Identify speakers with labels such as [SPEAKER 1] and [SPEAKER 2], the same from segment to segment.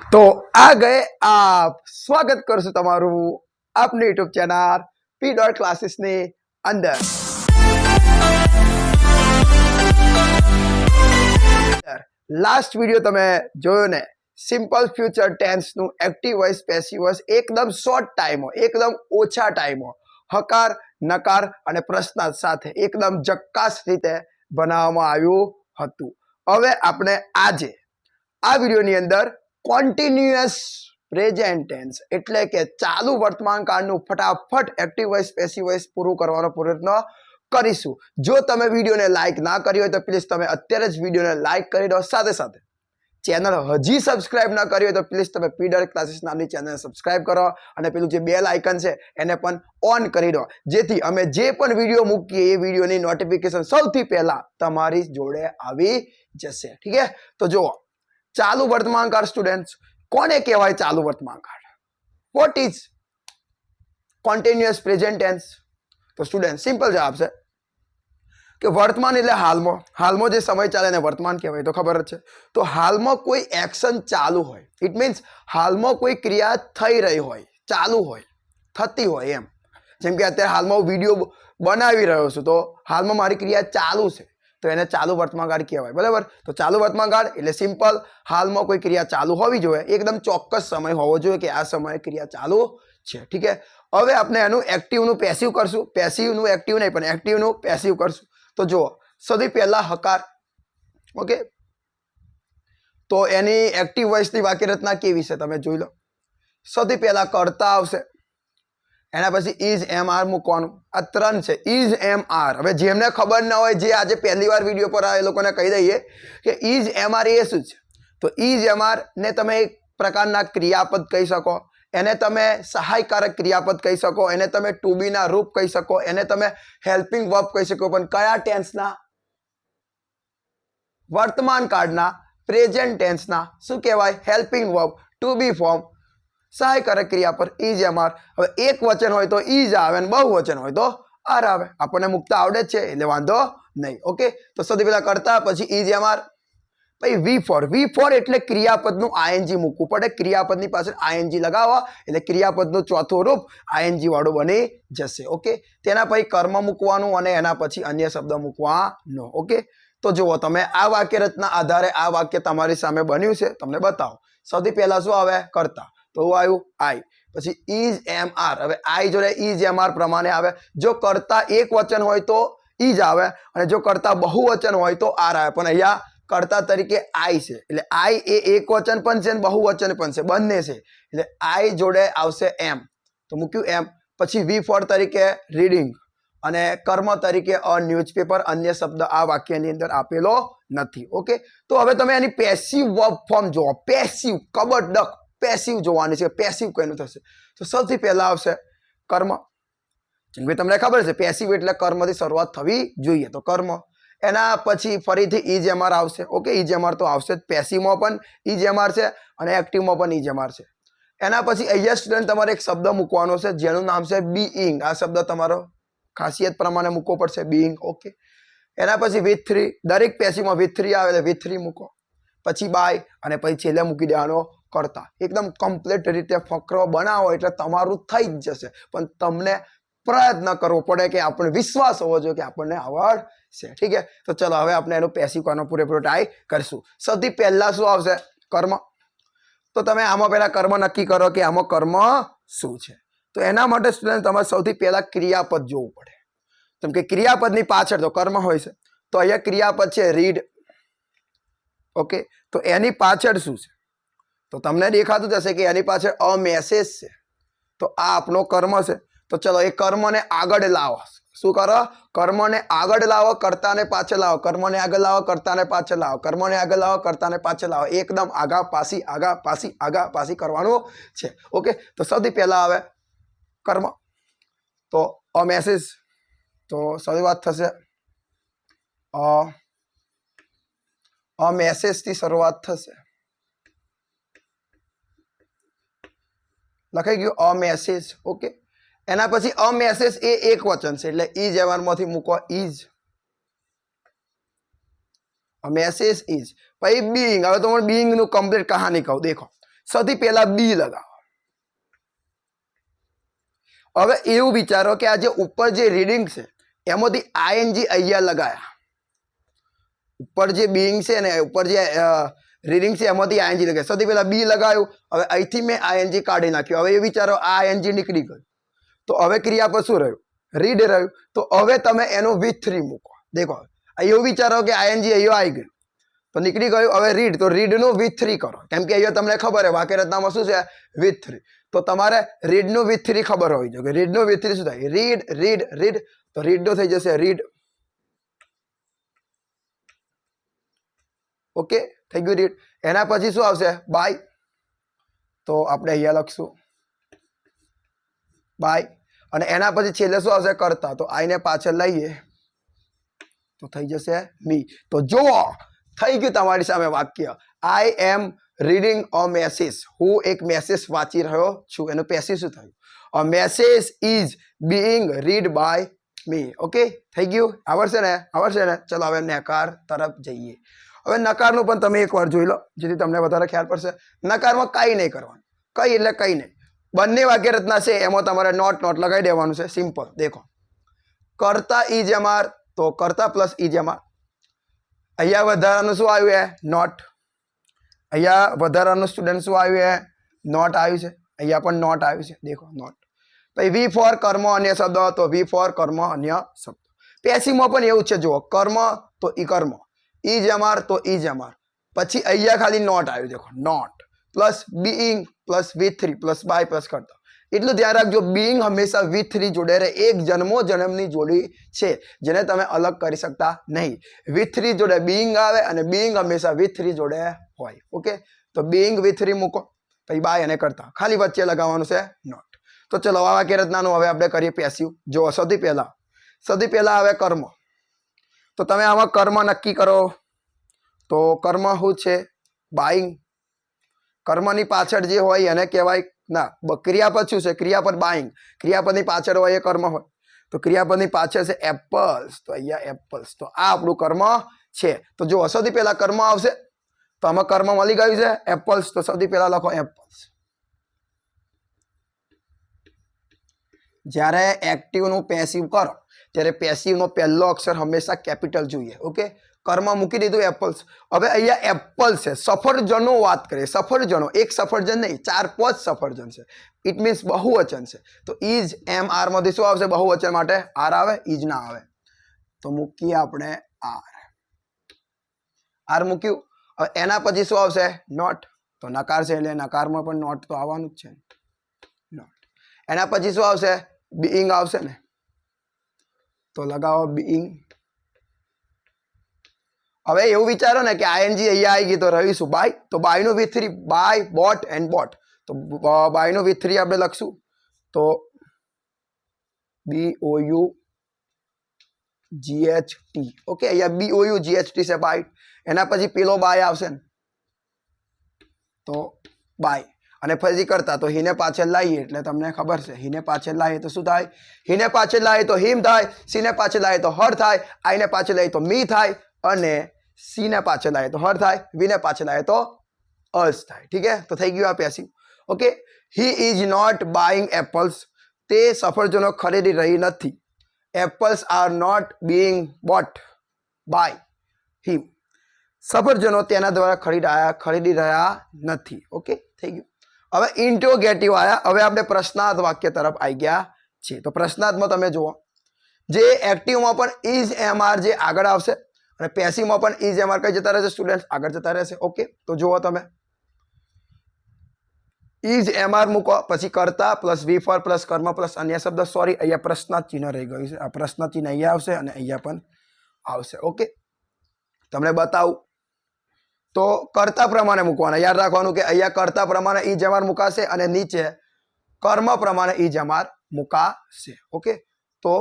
[SPEAKER 1] तो आ गए आप। स्वागत करशु तमारू अपने YouTube channel P dot classes ने अंदर। लास्ट वीडियो तमे जोयो ने सिंपल फ्यूचर टेन्स नु एक्टिव वॉइस पैसिव वॉइस एकदम शॉर्ट टाइम हो, एकदम ओछा टाइम हो, हकार नकार अने प्रश्नार्थ साथे एकदम जक्कास रीते बनाववामां आव्युं हतुं। हवे आपणे आजे आ वीडियो नी अंदर कॉन्टिन्युअस प्रेजेंट टेन्स एटले के चालू वर्तमान काळनुं फटाफट एक्टिव वॉइस पेसिव वॉइस पूरुं करवानो प्रयत्न करीशुं। जो तमे वीडियो ने लाइक ना करी होय तो प्लीज तमे अत्यारे ज वीडियो ने लाइक करी दो। साथे साथे चेनल हजी सब्सक्राइब ना करी होय तो प्लीज तमे पी डॉट क्लासेस नामनी चेनल सब्सक्राइब करो अने पेलुं जे बेल आइकन छे एने पण ऑन करी दो, जेथी अमे जे पण वीडियो मूकीए ए वीडियोनी नोटिफिकेशन सौथी पहेला तमारी जोड़े आवी जशे। ठीक है, तो जो चालू वर्तमान काल स्टूडेंट्स कोने कहेवाय? चालू वर्तमान काल। What is continuous present tense? तो स्टूडेंट सिंपल जवाब है कि वर्तमान एटले हालमां, हालमां जे समय चाले ने वर्तमान कहेवाय, तो खबर ज छे। तो हालमां कोई एक्शन चालू होय, इट मीन्स हालमां कोई क्रिया थई रही होय, चालू होय, थती होय एम। जेम के अत्यारे हालमां विडियो बनावी रह्यो छुं तो हालमां मारी क्रिया चालू छे तो एने चालू वर्तमान काल कहेवाय, बराबर। तो चालू वर्तमान काल एटले सिंपल हालमां कोई क्रिया चालू होवी जोईए, एकदम चोक्कस समय होवो जोईए कि आ समये क्रिया चालू छे। ठीक है, हवे आपणे एनु एक्टिव नु पेसिव करशुं, पेसिव नु एक्टिव नहीं पण एक्टिव नु पेसिव करशुं। तो जो सौथी पहेला हकार, ओके, तो एनी एक्टिव वॉइस नी वाक्य रचना केवी छे तमे जोई लो। सौथी पहेला कर्ता आवशे, एना पछी इज एम आर मूकवानुं। आ त्रण छे इज एम आर। हवे जेमने खबर न होय, जे आजे पहली वार विडियो पर ए लोकोने कही दईए कि इज एम आर ए शुं छे। तो इज एम आर ने तमे एक प्रकारना क्रियापद कही शको, एने तमे सहायकारक क्रियापद कही शको, एने तमे टू बी ना रूप कही शको, एने तमे हेल्पिंग वर्ब कही शको। पण कया टेन्सना? वर्तमान काळना प्रेजेंट टेन्सना शुं कहेवाय? Helping verb, to be form, सहायकारक क्रिया पर इज एम आर। हवे एक वचन होय तो इज आवे अने बहुवचन होय तो आर आवे। आपणे मुकता आवडे छे એટલે વાંધો नहीं। ओके, तो सौથી પહેલા કરતા, પછી इज एम आर, પછી वी ફોર એટલે ક્રિયાપદનું આઈએનજી મૂકવું પડે। ક્રિયાપદની પાછળ આઈએનજી लगावो એટલે ક્રિયાપદનું ચોથું રૂપ આઈએનજી વાળું બની જશે। ઓકે, તેના પછી કર્મ મૂકવાનું અને એના પછી અન્ય શબ્દ મૂકવાનો। ઓકે, તો જુઓ તમે આ વાક્ય રચના આધારે આ વાક્ય તમારી સામે બન્યું છે, તમને બતાવો। સૌથી પહેલા શું આવે? કરતા, तो आयु आई, पछी इज एम आर। हवे आई जोड़े इज एम आर प्रमाणे आवे। जो करता एक वचन होय तो इज आवे अने जो करता बहुवचन होय तो आर आवे। पण अहींया करता तरीके आई छे એટલે आई ए एक वचन पण छे बहुवचन पण छे, बंने छे એટલે आई जोड़े आवशे एम, तो मूक्યું एम। पछी वी फॉर तरीके रीडिंग अने कर्म तरीके अ न्यूज़पेपर, अन्य शब्द आ वाक्यनी अंदर आपेलो नथी। ओके, तो हवे तमे एनी पेसिव वर्ब फॉर्म जोવો। पेसिव कबडक पेसिव जोवानी छे, पेसिव कईनुं थशे। तो सौथी पहेला आवशे कर्म। जेम के तमने खबर छे पेसिव एटले कर्मथी शरूआत थवी जोईए, तो कर्म। एना पछी फरीथी इज एम आर आवशे। ओके, इज एम आर तो आवशे ज। पेसिव मां पण इज एम आर छे अने एक्टिव मां पण इज एम आर छे। एना पछी अहींया स्टुडન્ટ तमारे एक शब्द मूकवानो छे जेनुं नाम छे बीइंग। आ शब्द तमारो खासियत प्रमाणे मूकવો પડશે, बीइंग। ओके, एना पछी विथ थ्री, दरेक पेसिव मां विथ थ्री आवे એટલે विथ थ्री मूको। पछी बाय अने पछी छेल्ले मूकी देवानो करता। एकदम कम्प्लीट रीते फकरो बनावो એટલે તમારું થઈ જ જશે, પણ તમને પ્રયત્ન કરવો પડે કે આપણે વિશ્વાસ હોવો જોઈએ કે આપણને આવડશે। ठीक है, तो चलो હવે આપણે એનો પેસિવ કરવાનો પૂરેપૂરો ટ્રાય કરશું। સૌથી પહેલા શું આવશે? કર્મ। તો તમે આમાં પહેલા કર્મ નક્કી કરો કે આમાં કર્મ શું છે। તો એના માટે સ્ટુડન્ટ તમારે સૌથી પહેલા ક્રિયાપદ જોવું પડે। જેમ કે ક્રિયાપદની પાછળ તો કર્મ હોય છે, તો અહીંયા ક્રિયાપદ છે રીડ। ઓકે, તો એની પાછળ શું છે? तो तमने देखातुं ज हशे कि एनी पाछळ अ मेसेज छे, तो आ आपनो कर्म छे। तो चलो ए कर्म ने आगळ लावो। शुं करो? कर्म ने आगळ लावो, कर्ता ने पाछळ लावो, कर्म ने आगळ लावो, कर्ता ने पाछळ लावो, कर्म ने आगळ लावो, कर्ता ने पाछळ लावो। एकदम आगा पासी करवानुं छे। ओके, तो सौथी पहेला आवे कर्म, तो अ मेसेज, तो शरूआत थशे अ मेसेज थी शरूआत थशे। लखाई गयो अ मेसेज। ओके, एना पछी अ मेसेज ए एक वचन छे એટલે इज एम आर मांथी मूको इज। A message is. पछी बीइंग। हवे तो बीइंग नु कम्प्लीट कहानी कहूं, देखो સૌથી પહેલા બી લગાવો. હવે એવું વિચારો કે આ જે ઉપર જે રીડિંગ છે એમાંથી આઈએનજી અહીંયા લગાયા. ઉપર જે બીઈંગ છે ને ઉપર જે રીડિંગ છે એમાંથી આઈએનજી લગાવ્યું. સૌથી પહેલા બી લગાવ્યું. હવે અહીંથી મેં આઈએનજી કાઢી નાખ્યું. હવે એ વિચારો આ આઈએનજી નીકળી ગયું. તો હવે ક્રિયાપદ શું રહ્યું? રીડ રહ્યું. તો હવે તમે એનું V3 મૂકો. દેખો એવું વિચારો કે આઈએનજી અહીંયા આવી ગયું તો નીકળી ગયું. હવે રીડ, તો રીડનું V3 કરો. કેમ કે અહીંયા તમને ખબર છે વાક્ય રચનામાં શું છે V3. તો તમારે રીડનું V3 ખબર હોવી જોઈએ. રીડનું V3 શું થાય? Read read read. તો રીડનું થઈ જશે રીડ. ઓકે, થઈ ગયું રીડ. એના પછી શું આવશે? બાય. તો આપણે અહીંયા લખશું બાય. અને એના પછી છેલ્લે શું આવશે? કરતા. તો આઈને પાછળ લઈએ તો થઈ જશે મી. તો જુઓ થઈ ગયું તમારી સામે વાક્ય. આઈ એમ રીડિંગ અ મેસેજ. હું એક મેસેજ વાંચી રહ્યો છું. એનું પેસિવ શું થયું? A message is being read by me. Okay, થઈ ગયું. આવડશે ને? આવડશે ને? ચલો હવે નકાર તરફ જઈએ. હવે નકારનું પણ તમે એકવાર જોઈ લો જેથી તમને વધારે ખ્યાલ પડશે. નકારમાં કંઈ નહીં કરવાનું. કંઈ એટલે કંઈ નહીં. બંને વાક્ય રચના છે એમાં તમારે નોટ લગાવી દેવાનું છે. સિમ્પલ. દેખો કરતા EMR, તો કરતા પ્લસ EMR. અહીંયા વધારાનું શું આવ્યું છે? નોટ. અહીંયા વધારાનું સ્ટુડન્ટ શું આવ્યું છે? નોટ આવ્યું છે. અહીંયા પણ નોટ આવ્યું છે. દેખો નોટ. પછી વી ફોર કર્મ અન્ય શબ્દ, તો વી ફોર કર્મ અન્ય શબ્દ. પેસિવમાં પણ એવું છે. જુઓ કર્મ તો ઈ કર્મ, EMR તો EMR. પછી અહીંયા ખાલી નોટ આવ્યું. દેખો note plus being plus V3 plus by plus કરતા. એટલું ધ્યાન રાખજો, બીઈંગ હંમેશા V3 જોડે રહે. એક જન્મની જોડી છે જેને તમે અલગ કરી શકતા નહીં. V3 જોડે બીઈંગ આવે અને બીઈંગ હંમેશા V3 જોડે હોય. ઓકે, તો બીઈંગ V3 મૂકો. પછી બાય અને કરતા ખાલી વચ્ચે લગાવવાનું છે નોટ. તો ચલો આ વાક્ય રચનાનું હવે આપણે કરીએ પેસિવ. જો સૌથી પહેલા આવે કર્મ. તો તમે આમાં કર્મ નક્કી કરો. તો કર્મ શું છે? બાઈંગ. કર્મની પાછળ જે હોય એને કહેવાય ના, ક્રિયાપદ શું છે? ક્રિયાપદ બાઈંગ. ક્રિયાપદની પાછળ હોય એ કર્મ હોય. તો ક્રિયાપદની પાછળ છે એપલ્સ. તો અહીંયા એપલ્સ. તો આ આપણું કર્મ છે. તો જો સૌથી પહેલા કર્મ આવશે. તો આમાં કર્મ મળી ગયું છે એપલ્સ. તો સૌથી પહેલા લખો એપલ્સ. જ્યારે એક્ટિવનું પેસિવ કરો ત્યારે પેસિવનો પહેલો અક્ષર હંમેશા કેપિટલ જોઈએ. ઓકે, કર્મ મૂકી દીધું એપલ્સ. હવે અહીંયા એપલ છે. સફરજનો વાત કરીએ. સફરજનો, એક સફરજન નહીં, 4-5 સફરજન છે. ઇટ મીન્સ બહુવચન છે. તો ઇઝ MR માંથી શું આવશે? બહુવચન માટે આર આવે, ઇઝ ના આવે. તો મૂકીએ આપણે આર મૂક્યું. હવે એના પછી શું આવશે? નોટ. તો નકાર છે એટલે નકારમાં પણ નોટ તો આવવાનું જ છે. નોટ. એના પછી શું આવશે? બીઈંગ આવશે ને. તો લગાવો બીઈંગ. હવે એવું વિચારો ને કે આઈએનજી અહીંયા આવી ગઈ તો રહીશું બાય. તો બાયનું V3 by bought and bought. તો બાયનું V3 આપણે લખશું. તો BOUGHT. ઓકે, અહીંયા BOUGHT છે બાય. એના પછી પેલો બાય આવશે ને. તો બાય. અને ફરી કરતા તો હીને પાછળ લાવીએ એટલે તમને ખબર છે. હીને પાછળ લાવીએ તો શું થાય? હીને પાછળ લાવીએ તો હિમ થાય. સીને પાછળ લાવીએ તો હર થાય. આઈને પાછળ લાવીએ તો મી થાય. અને સીને પાછળ લાવીએ તો હર થાય. વીને પાછળ લાવીએ તો અસ થાય. ઠીક છે, તો થઈ ગયું આ passive. Okay, he is not buying apples. તે સફરજનો ખરીદી રહી નથી. Apples are not being bought by him. સફરજનો તેના દ્વારા ખરીદી રહ્યા નથી. ઓકે, થઈ ગયું. હવે ઇન્ટ્રોગેટિવ આવ્યા. હવે આપણે પ્રશ્નાર્થ વાક્ય તરફ આવી ગયા છીએ. તો પ્રશ્નાર્થમાં તમે જુઓ, જે એક્ટિવમાં પણ ઇઝ MR જે આગળ આવશે અને પેસિવમાં પણ ઇઝ MR કઈ જતા રહેશે? સ્ટુડન્ટ આગળ જતા રહેશે. ઓકે, તો જુઓ તમે ઇઝ MR મૂકો. પછી કરતા પ્લસ V4 પ્લસ કર્મ પ્લસ અન્ય શબ્દ. સોરી, અહીંયા પ્રશ્નાર્થ ચિહ્ન રહી ગયું છે. આ પ્રશ્નાર્થ ચિહ્ન અહીંયા આવશે અને અહીંયા પણ આવશે. ઓકે, તમને બતાવું. તો કર્તા પ્રમાણે મૂકવાના. યાદ રાખવાનું કે અહીંયા કર્તા પ્રમાણે ઇઝ MR મુકાશે અને નીચે કર્મ પ્રમાણે ઇઝ MR મુકાશે. ઓકે, તો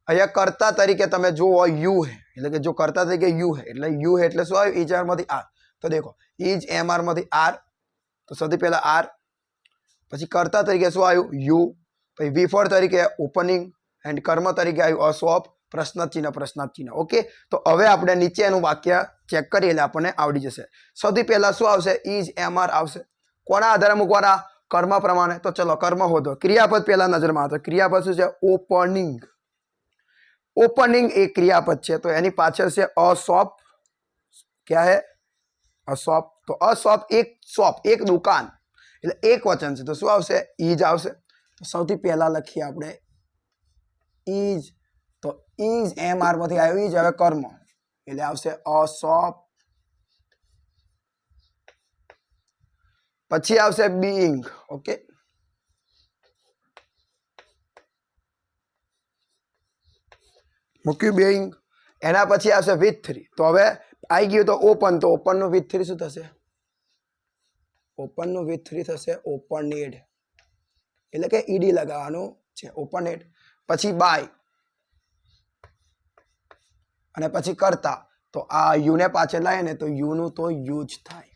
[SPEAKER 1] અહીંયા કર્તા તરીકે તમે જુઓ યુ હે, એટલે કે જો કર્તા તરીકે યુ હે એટલે યુ હે એટલે શું આવ્યું? ઇઝ MR માંથી આર. તો દેખો ઇઝ MR માંથી આર. તો સૌથી પહેલા આર. પછી કર્તા તરીકે શું આવ્યું? યુ. પછી V4 તરીકે ઓપનિંગ એન્ડ કર્મ તરીકે આવ્યું અશોપ. પ્રશ્નાર્થ ચિહ્ન. ઓકે, તો હવે આપણે નીચેનું વાક્ય ચેક કરીએ એટલે આપણને આવડી જશે. સૌથી પહેલા શું આવશે? ઇઝ MR આવશે. કોના આધારે મૂકવાના? કર્મ પ્રમાણે. તો ચલો કર્મ હોદો. ક્રિયાપદ પહેલા નજરમાં આવે. ક્રિયાપદ શું છે? ઓપનિંગ. ओपनिंग एक क्रियापद है तो यानी पाछळ से अ शॉप क्या है? अ शॉप. तो अ शॉप एक दुकान એટલે એક વચન છે તો શું આવશે? ઈજ આવશે. તો સૌથી પહેલા લખીએ આપણે ઈજ. તો ઈજ એમ આર માંથી આવ્યો ઈજ. હવે કર્મ એટલે આવશે અ શોપ. પછી આવશે બીઈંગ. ઓકે, મૂક્યું બીઈંગ. એના પછી આવશે વિથ 3. તો હવે આવી ગયું તો ઓપન. તો ઓપન નું વિથ 3 શું થશે? ઓપન નું વિથ 3 થશે ઓપનેડ. એટલે કે ઈડી લગાવવાનું છે, ઓપનેડ. પછી બાય અને પછી કરતા. તો આ યુ ને પાછળ લાવીએ ને તો યુ નું તો યુ જ થાય.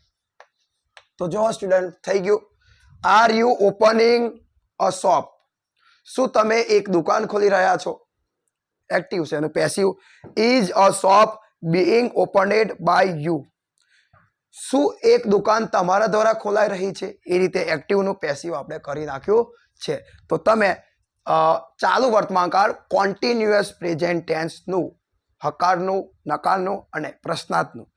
[SPEAKER 1] તો જો સ્ટુડન્ટ થઈ ગયું. Are you opening a shop? શું તમે એક દુકાન ખોલી રહ્યા છો? એક્ટિવ છે. અને passive is a shop being opened by you? શું એક દુકાન તમારા દ્વારા ખોલાઈ રહી છે? એ રીતે એક્ટિવ નું પેસિવ આપણે કરી નાખ્યું છે. તો તમે ચાલુ વર્તમાનકાળ કોન્ટિન્યુઅસ પ્રેઝન્ટ ટેન્સ નું હકારનું, નકારનું અને પ્રશ્નાર્થનું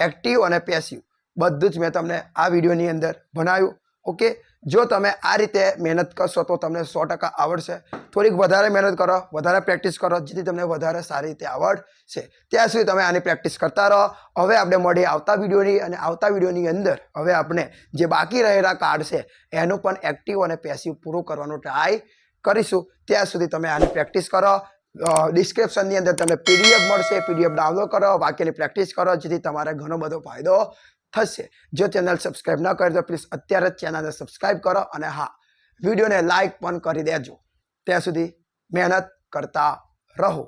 [SPEAKER 1] એક્ટિવ અને પેસિવ બધું જ મેં તમને આ વિડીયોની અંદર ભણાવ્યું. ઓકે, જો તમે આ રીતે મહેનત કરશો તો તમને 100% આવડશે. થોડીક વધારે મહેનત કરો, વધારે પ્રેક્ટિસ કરો, જેથી તમને વધારે સારી રીતે આવડશે. ત્યાં સુધી તમે આની પ્રેક્ટિસ કરતા રહો. હવે આપણે મળીએ આવતા વિડીયોની, અને આવતા વિડીયોની અંદર હવે આપણે જે બાકી રહેલા કાર્ડ છે એનું પણ એક્ટિવ અને પેસિવ પૂરું કરવાનો ટ્રાય કરીશું. ત્યાં સુધી તમે આની પ્રેક્ટિસ કરો. ડિસ્ક્રિપ્શનની અંદર તમને પીડીએફ મળશે. પીડીએફ ડાઉનલોડ કરો, વાક્યની પ્રેક્ટિસ કરો, જેથી તમારે ઘણો બધો ફાયદો થશે. જો ચેનલ સબસ્ક્રાઇબ ન કરી તો પ્લીઝ અત્યારે જ ચેનલને સબસ્ક્રાઇબ કરો, અને હા, વિડીયોને લાઇક પણ કરી દેજો. ત્યાં સુધી મહેનત કરતા રહો.